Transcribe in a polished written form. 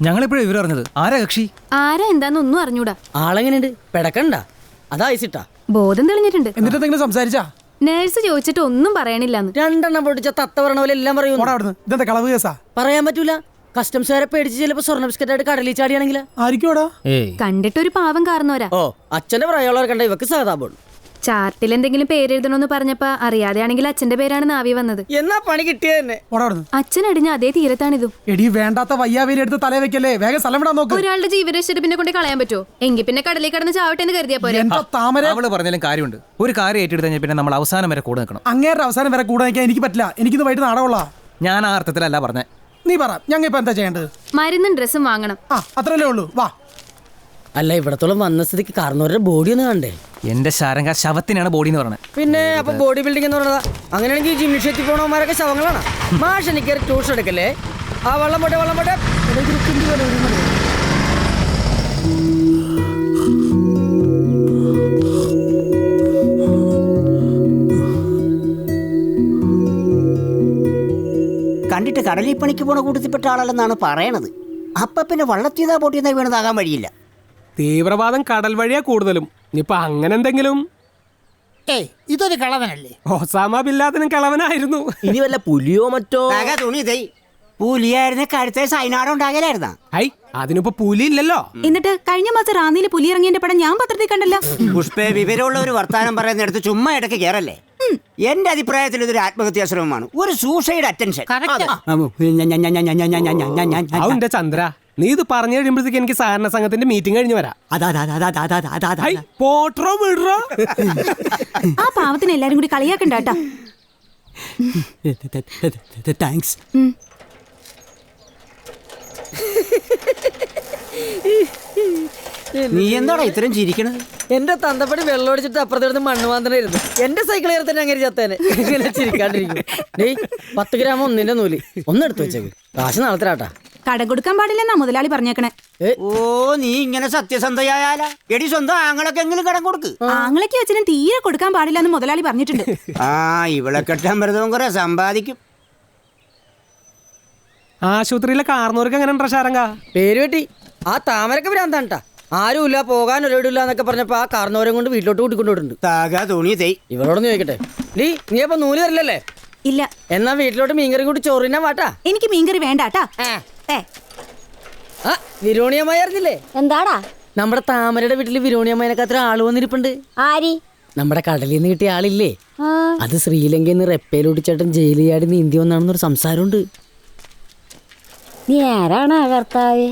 ഞങ്ങളിപ്പോഴും ഇവർ അറിഞ്ഞത്. ആരാ കക്ഷി? ആരാ എന്താന്നൊന്നും അറിഞ്ഞൂടാ. ആളെങ്ങനെയുണ്ട്? പിടക്കണ്ട? അതാ ഐസിട്ടാ ബോധം തെളിഞ്ഞിട്ടുണ്ട്. എന്നിട്ട് സംസാരിച്ചാ? നേഴ്സ് ചോദിച്ചിട്ട് ഒന്നും പറയണില്ലെന്ന്. രണ്ടെണ്ണം പൊട്ടിച്ച തത്ത പറഞ്ഞ പോലെ എല്ലാം പറയൂ. ഇതെന്താ കളവ് കേസാ? പറയാൻ പറ്റൂല. കസ്റ്റംസുകാരെ പേടിച്ച് ചിലപ്പോ സ്വർണ്ണ ബിസ്ക്കറ്റായിട്ട് കടലിൽ ചാടിയാണെങ്കിലാ? ആയിരിക്കോടാ. കണ്ടിട്ടൊരു പാവം കാരണവരാ. ഓ, അച്ഛന്റെ പറയാനുള്ളവർ കണ്ട ഇവക്ക് സാധാബോൾ. ചാർട്ടിൽ എന്തെങ്കിലും പേരെഴുതണമെന്ന് പറഞ്ഞപ്പോ അറിയാതെയാണെങ്കിൽ അച്ഛന്റെ പേരാണ് നാവി വന്നത്. എന്നാ പണി കിട്ടിയെന്നെ. അച്ഛൻ അടിഞ്ഞ അതേ തീരത്താണിതും. എടി വേണ്ടാത്ത വയ്യാവേലി എടുത്ത് തലേ വെക്കല്ലേ, വേഗം സ്ഥലം വിടാൻ നോക്ക്. ഒരാളുടെ ജീവരക്ഷ പിന്നെ കൊണ്ട് കളയാൻ പറ്റുമോ? എങ്കിൽ പിന്നെ കടലിൽ കിടന്ന് ചാവട്ടെ എന്ന് കരുതിയാ പോലെ. അവള് പറഞ്ഞാലും കാര്യമുണ്ട്. ഒരു കാര്യം ഏറ്റെടുത്ത് പിന്നെ നമ്മൾ അവസാനം വരെ കൂടെ നിൽക്കണം. അങ്ങേരുടെ അവസാനം വരെ കൂടെ നിൽക്കാൻ എനിക്ക് പറ്റില്ല. എനിക്കിത് വൈകിട്ട് നാടകമുള്ള. ഞാൻ ആ അർത്ഥത്തിലല്ല പറഞ്ഞേ. നീ പറ, ഞങ്ങൾ ഇപ്പൊ എന്താ ചെയ്യേണ്ടത്? മരുന്നും ഡ്രസ്സും വാങ്ങണം. അത്രല്ലേ ഉള്ളൂ. വാ. അല്ല, ഇവിടത്തോളം വന്ന സ്ഥിതിക്ക് കാരണവരുടെ ബോഡി ഒന്ന് കണ്ടേ. എന്റെ ശാരംഗ ശവത്തിനാണ് ബോഡി എന്ന് പറഞ്ഞത്. പിന്നെ അപ്പൊ ബോഡി ബിൽഡിംഗ് എന്ന് പറഞ്ഞതാ? അങ്ങനെയാണെങ്കിൽ ജിംനേഷ്യത്തിൽ പോണവന്മാരൊക്കെ ശവങ്ങളാണ്. മാഷ് എനിക്ക് ട്യൂഷൻ എടുക്കല്ലേ? ആ വെള്ളം പോട്ടെ, വെള്ളം പോട്ടെ. കണ്ടിട്ട് കടലിൽ പണിക്ക് പോണ കൂട്ടത്തിൽപ്പെട്ട ആളല്ലെന്നാണ് പറയണത്. അപ്പൊ പിന്നെ വള്ളത്തീതാ പൊട്ടിയെന്നാ വീണതാകാൻ വഴിയില്ല. തീവ്രവാദം കടൽ വഴിയാ കൂടുതലും. ഇനിയിപ്പൊ അങ്ങനെ എന്തെങ്കിലും. ഇതൊരു കളവനല്ലേ? Osama bin ലാദനും കളവനായിരുന്നു. ഇനി വല്ല പുലിയോ മറ്റോ? തുണി പുലിയായിരുന്ന കഴുത്തെ സൈനാടം ഉണ്ടാകലായിരുന്ന. അതിനിപ്പോ പുലി ഇല്ലല്ലോ. എന്നിട്ട് കഴിഞ്ഞ മാസം റാന്നിയിൽ പുലി ഇറങ്ങിയതിന്റെ പടം ഞാൻ പത്രത്തിൽ കണ്ടല്ലോ. പുഷ്പേ, വിവരമുള്ള ഒരു വർത്താനം പറയുന്നിടത്ത് ചുമ്മാ ഇടയ്ക്ക് കയറല്ലേ. എന്റെ അഭിപ്രായത്തിൽ ഇതൊരു ആത്മഹത്യാ ശ്രമമാണ്, ഒരു സൂസൈഡ് അറ്റൻഷൻ. അവന്റെ ചന്ദ്ര, നീ ഇത് പറഞ്ഞു കഴിയുമ്പോഴത്തേക്ക് എനിക്ക് സഹകരണ സംഘത്തിന്റെ മീറ്റിംഗ് കഴിഞ്ഞ് വരാം. പോട്രോ വിടറോ. ആ പാവത്തിന് എല്ലാരും കൂടി കളിയാക്കണ്ടാട്ടാ. താങ്ക്സ്. നീ എന്താടാ ഇത്രയും ചിരിക്കണത്? എന്റെ തന്തപ്പടി വെള്ളമടിച്ചിട്ട് അപ്പുറത്തെടുത്ത് മണ്ണുമാന്തനായിരുന്നു. എന്റെ സൈക്കിൾ ചേർത്തന്നെ അങ്ങനെ ചത്തേനെ. ഇങ്ങനെ ചിരിക്കാണ്ടിരിക്കും. 10 ഗ്രാം ഒന്നിന്റെ നൂല് ഒന്നെടുത്ത് വെച്ചേക്ക്. കാശ് നാളെ തരാട്ടാ. കട കൊടുക്കാൻ പാടില്ലെന്നാ മുതലാളി പറഞ്ഞേക്കണേ. ഓ, നീ ഇങ്ങനെ സത്യസന്ധയായാല എടി സ്വന്തം ആങ്ങളൊക്കെ എങ്കിലും കടം കൊടുക്ക്. ആങ്ങളൊക്കെ വെച്ചിനും തീരെ കൊടുക്കാൻ പാടില്ലെന്ന് മുതലാളി പറഞ്ഞിട്ടുണ്ട്. ഇവളെ കെട്ടാൻ വെറുതെ കുറെ സമ്പാദിക്കും. ആശുപത്രിയിലെ കാർന്നവർക്ക് എങ്ങനെ ഉണ്ടോ ശാരംഗ? പേര് വെട്ടി. ആ താമരക്ക് ഭ്രാന്താണ്ടാ. ആരുമില്ല, പോകാൻ ഒരിടില്ല എന്നൊക്കെ പറഞ്ഞപ്പോ ആ കാർന്നവരെ കൊണ്ട് വീട്ടിലോട്ട് കൂട്ടിക്കൊണ്ടുപോയിട്ടുണ്ട്. ഇവളോടൊന്ന് ചോദിക്കട്ടെ, നീ അപ്പൊ നൂല് തരില്ലല്ലേ? ഇല്ല. എന്നാ വീട്ടിലോട്ട് മീൻകറി കൂടി ചോറിനാ വാട്ടാ. എനിക്ക് മീൻകറി വേണ്ടാട്ടാ. വിരോണിയമ്മയായിരുന്നില്ലേ? എന്താടാ? നമ്മുടെ താമരയുടെ വീട്ടില് വിരോണിയമ്മേനൊക്കെ അത്ര ആള് വന്നിരിപ്പുണ്ട്. ആരി? നമ്മുടെ കടലിൽ നിന്ന് കിട്ടിയ ആളില്ലേ, അത് ശ്രീലങ്കയിൽ നിന്ന് റെപ്പയിലൊടിച്ചേട്ടൻ ജയിലിൽ ചാടി നീന്തി വന്നാണെന്നൊരു സംസാരമുണ്ട്. നീ ആരാണ് കർത്താവേ?